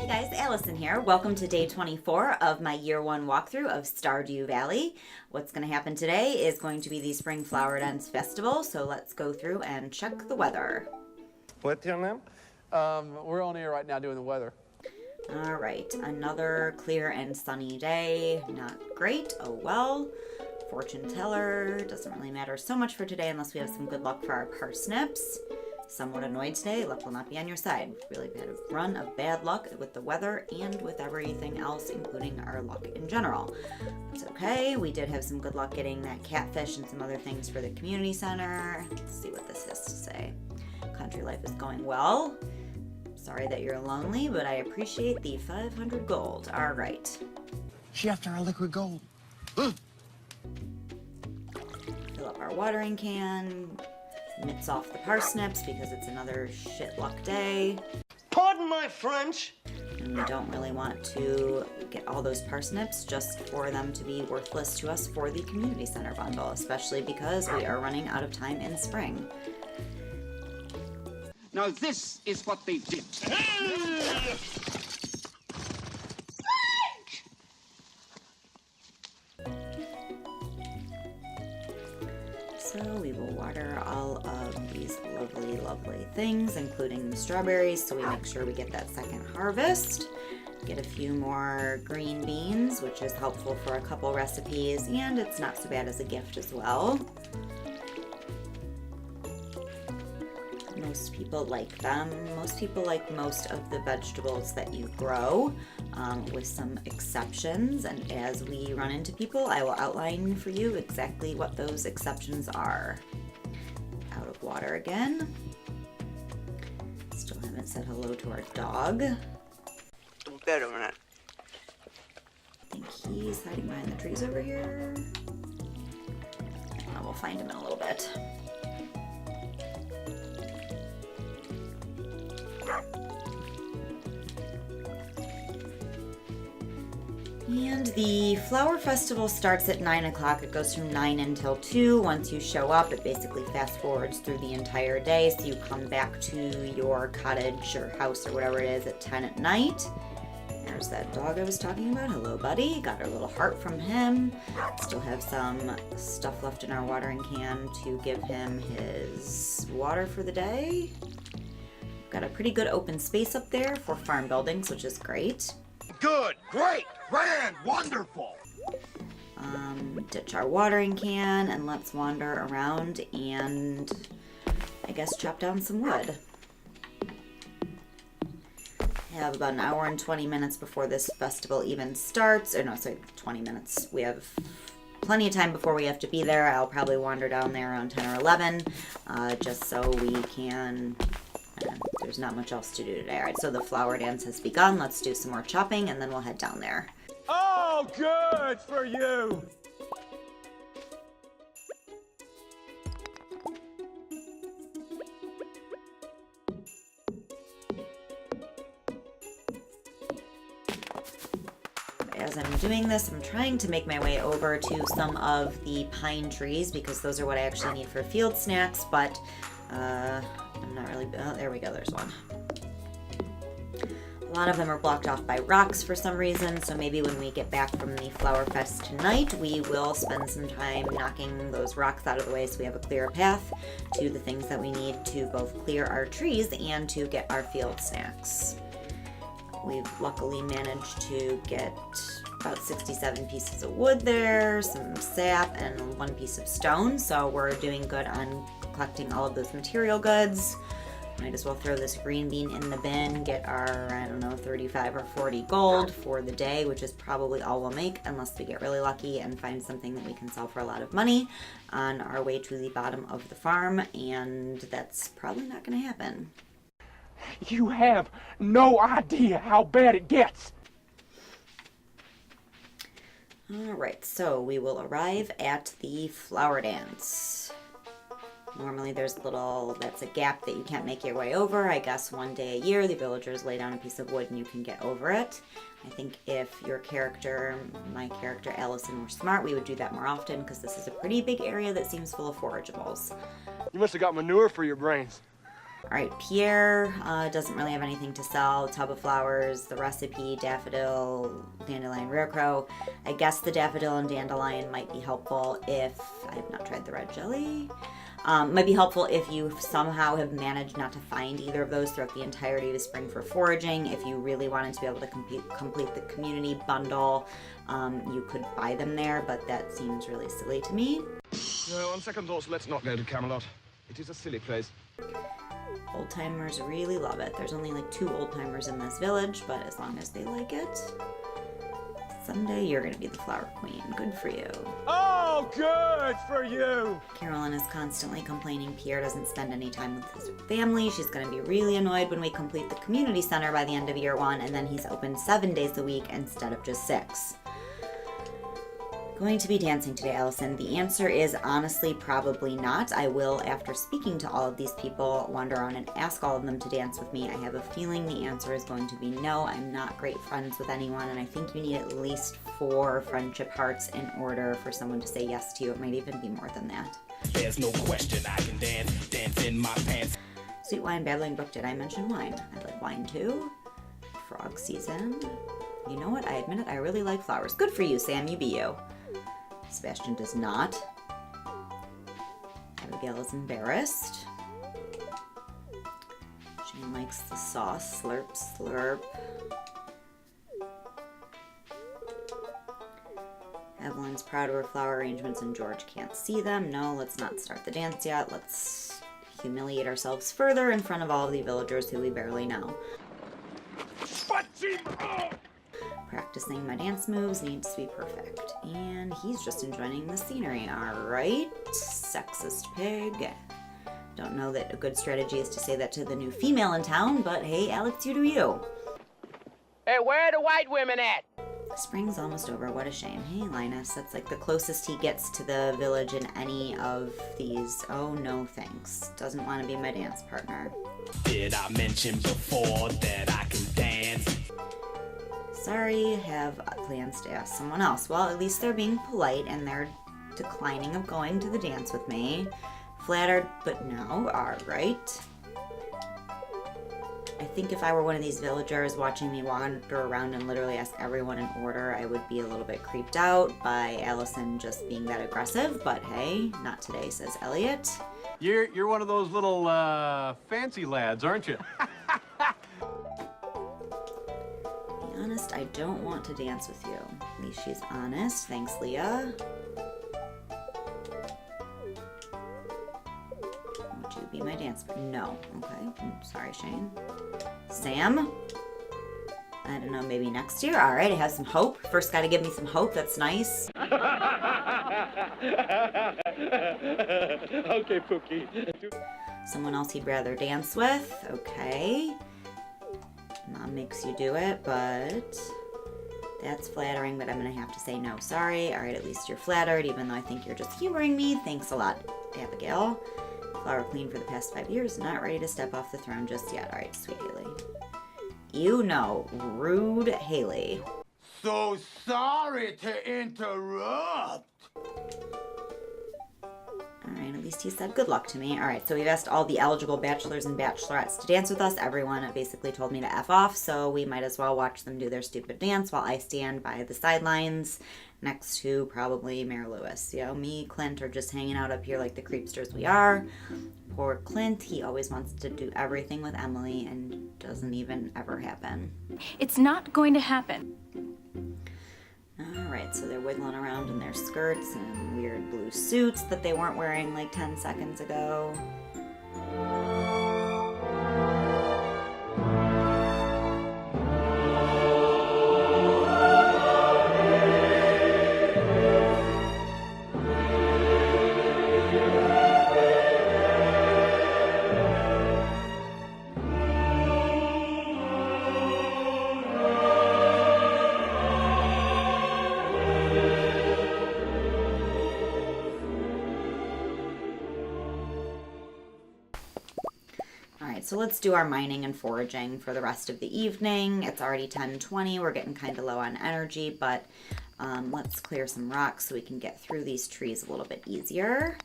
Guys, Allison here. Welcome to day 24 of my year 1 walkthrough of Stardew Valley. What's going to happen today is going to be the Spring Flower Dance Festival, so let's go through and check the weather. What's your name? We're on air right now doing the weather. Alright, another clear and sunny day. Not great, oh well. Fortune teller, doesn't really matter so much for today unless we have some good luck for our parsnips. Somewhat annoyed today, luck will not be on your side. Really had a run of bad luck with the weather and with everything else, including our luck in general. It's okay, we did have some good luck getting that catfish and some other things for the community center. Let's see what this has to say. Country life is going well. Sorry that you're lonely, but I appreciate the 500 gold. All right. She after our liquid gold. Fill up our watering can. Mitts off the parsnips because it's another shit luck day. Pardon my French. And we don't really want to get all those parsnips just for them to be worthless to us for the community center bundle, especially because we are running out of time in spring. Now this is what they did. So we will water all of these lovely, lovely things, including the strawberries, so we make sure we get that second harvest. Get a few more green beans, which is helpful for a couple recipes, and it's not so bad as a gift as well. Most people like them. Most people like most of the vegetables that you grow, with some exceptions. And as we run into people, I will outline for you exactly what those exceptions are. Out of water again. Still haven't said hello to our dog. Wait a minute. I think he's hiding behind the trees over here. We'll find him in a little bit. And the flower festival starts at 9 o'clock. It goes from 9 until 2. Once you show up, it basically fast forwards through the entire day. So you come back to your cottage or house or whatever it is at 10 at night. There's that dog I was talking about. Hello, buddy. Got our little heart from him. Still have some stuff left in our watering can to give him his water for the day. Got a pretty good open space up there for farm buildings, which is great. Good, great, grand, wonderful. Ditch our watering can and let's wander around and I guess chop down some wood. Have about an hour and 20 minutes before this festival even starts. Or no, sorry, 20 minutes. We have plenty of time before we have to be there. I'll probably wander down there around 10 or 11, just so we can... there's not much else to do today. All right, so the flower dance has begun. Let's do some more chopping, and then we'll head down there. Oh, good for you. As I'm doing this, I'm trying to make my way over to some of the pine trees because those are what I actually need for field snacks, but I'm not really... Oh, there we go, there's one. A lot of them are blocked off by rocks for some reason, so maybe when we get back from the Flower Fest tonight, we will spend some time knocking those rocks out of the way so we have a clearer path to the things that we need to both clear our trees and to get our field snacks. We've luckily managed to get about 67 pieces of wood there, some sap, and 1 piece of stone, so we're doing good on collecting all of those material goods. Might as well throw this green bean in the bin, get our, I don't know, 35 or 40 gold for the day, which is probably all we'll make unless we get really lucky and find something that we can sell for a lot of money on our way to the bottom of the farm, and that's probably not going to happen. You have no idea how bad it gets. Alright, so we will arrive at the flower dance. Normally there's that's a gap that you can't make your way over. I guess one day a year the villagers lay down a piece of wood and you can get over it. I think if your character, my character Allison, were smart, we would do that more often because this is a pretty big area that seems full of forageables. You must have got manure for your brains. All right, Pierre doesn't really have anything to sell. Tub of flowers, the recipe, daffodil, dandelion, rare crow. I guess the daffodil and dandelion might be helpful if, I have not tried the red jelly. Might be helpful if you somehow have managed not to find either of those throughout the entirety of the spring for foraging. If you really wanted to be able to complete the community bundle, you could buy them there, but that seems really silly to me. No, on second thoughts, let's not go to Camelot. It is a silly place. Old timers really love it. There's only like 2 old timers in this village, but as long as they like it, someday you're gonna be the flower queen. Good for you. Oh, good for you! Carolyn is constantly complaining Pierre doesn't spend any time with his family. She's gonna be really annoyed when we complete the community center by the end of year 1, and then he's open 7 days a week instead of just 6. Going to be dancing today, Allison? The answer is honestly probably not. I will, after speaking to all of these people, wander around and ask all of them to dance with me. I have a feeling the answer is going to be no. I'm not great friends with anyone, and I think you need at least 4 friendship hearts in order for someone to say yes to you. It might even be more than that. There's no question I can dance in my pants. Sweet wine, babbling brook. Did I mention wine? I like wine too. Frog season. You know what? I admit it. I really like flowers. Good for you, Sam. You be you. Sebastian does not. Abigail is embarrassed. Shane likes the sauce. Slurp, slurp. Evelyn's proud of her flower arrangements and George can't see them. No, let's not start the dance yet. Let's humiliate ourselves further in front of all of the villagers who we barely know. Practicing my dance moves needs to be perfect. And he's just enjoying the scenery. Alright, sexist pig. Don't know that a good strategy is to say that to the new female in town, but hey, Alex, you do you. Hey, where are the white women at? Spring's almost over. What a shame. Hey, Linus, that's like the closest he gets to the village in any of these. Oh, no thanks. Doesn't want to be my dance partner. Did I mention before that I can dance? Sorry, have plans to ask someone else. Well, at least they're being polite and they're declining of going to the dance with me. Flattered, but no. Alright. I think if I were one of these villagers watching me wander around and literally ask everyone in order, I would be a little bit creeped out by Allison just being that aggressive. But hey, not today, says Elliot. You're one of those little fancy lads, aren't you? Be honest, I don't want to dance with you. At least she's honest. Thanks, Leah. Would you be my dance partner? No. Okay. Sorry, Shane. Sam? I don't know, maybe next year? Alright, I have some hope. First gotta give me some hope, that's nice. Okay, Pookie. Someone else he'd rather dance with? Okay. Mom makes you do it, but that's flattering, but I'm gonna have to say no. Sorry. Alright, at least you're flattered, even though I think you're just humoring me. Thanks a lot, Abigail. Flower queen for the past 5 years, not ready to step off the throne just yet. Alright, sweet Haley. You know, rude Haley. So sorry to interrupt. Alright, at least he said good luck to me. Alright, so we've asked all the eligible bachelors and bachelorettes to dance with us. Everyone basically told me to F off, so we might as well watch them do their stupid dance while I stand by the sidelines next to probably Mayor Lewis. You know, me, Clint are just hanging out up here like the creepsters we are. Poor Clint, he always wants to do everything with Emily and doesn't even ever happen. It's not going to happen. Alright, so they're wiggling around in their skirts and weird blue suits that they weren't wearing like 10 seconds ago. So let's do our mining and foraging for the rest of the evening. It's already 10:20. We're getting kind of low on energy, but let's clear some rocks so we can get through these trees a little bit easier.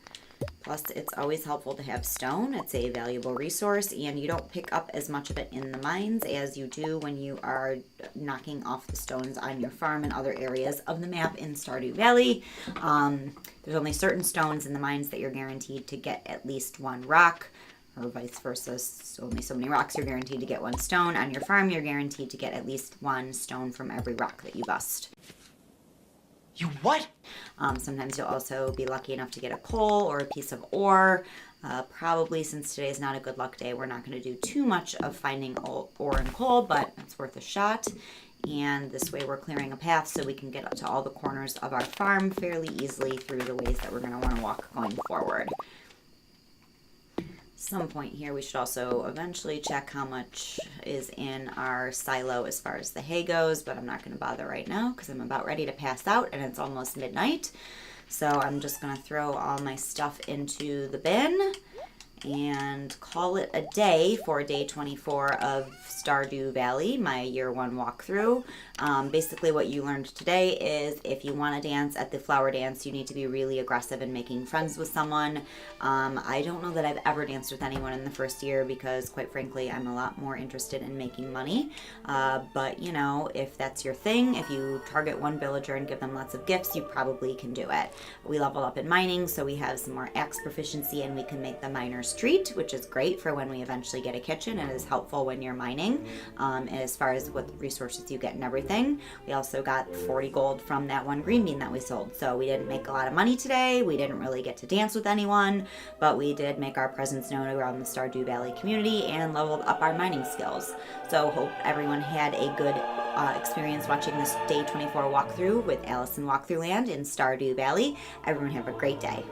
Plus, it's always helpful to have stone. It's a valuable resource, and you don't pick up as much of it in the mines as you do when you are knocking off the stones on your farm and other areas of the map in Stardew Valley. There's only certain stones in the mines that you're guaranteed to get at least one rock, or vice versa. So only so many rocks you're guaranteed to get one stone. On your farm, you're guaranteed to get at least one stone from every rock that you bust. You what? Sometimes you'll also be lucky enough to get a coal or a piece of ore. Probably, since today is not a good luck day, we're not going to do too much of finding ore and coal, but it's worth a shot. And this way we're clearing a path so we can get up to all the corners of our farm fairly easily through the ways that we're going to want to walk going forward. Some point here we should also eventually check how much is in our silo as far as the hay goes, but I'm not going to bother right now because I'm about ready to pass out and it's almost midnight. So I'm just going to throw all my stuff into the bin and call it a day for day 24 of Stardew Valley, my year 1 walkthrough. Basically what you learned today is if you want to dance at the flower dance, you need to be really aggressive in making friends with someone. I don't know that I've ever danced with anyone in the first year because, quite frankly, I'm a lot more interested in making money. But, you know, if that's your thing, if you target one villager and give them lots of gifts, you probably can do it. We leveled up in mining, so we have some more axe proficiency and we can make the miner's treat, which is great for when we eventually get a kitchen and is helpful when you're mining as far as what resources you get and everything. We also got 40 gold from that one green bean that we sold. So we didn't make a lot of money today. We didn't really get to dance with anyone, but we did make our presence known around the Stardew Valley community and leveled up our mining skills. So hope everyone had a good experience watching this day 24 walkthrough with Alice in Walkthrough Land in Stardew Valley. Everyone have a great day.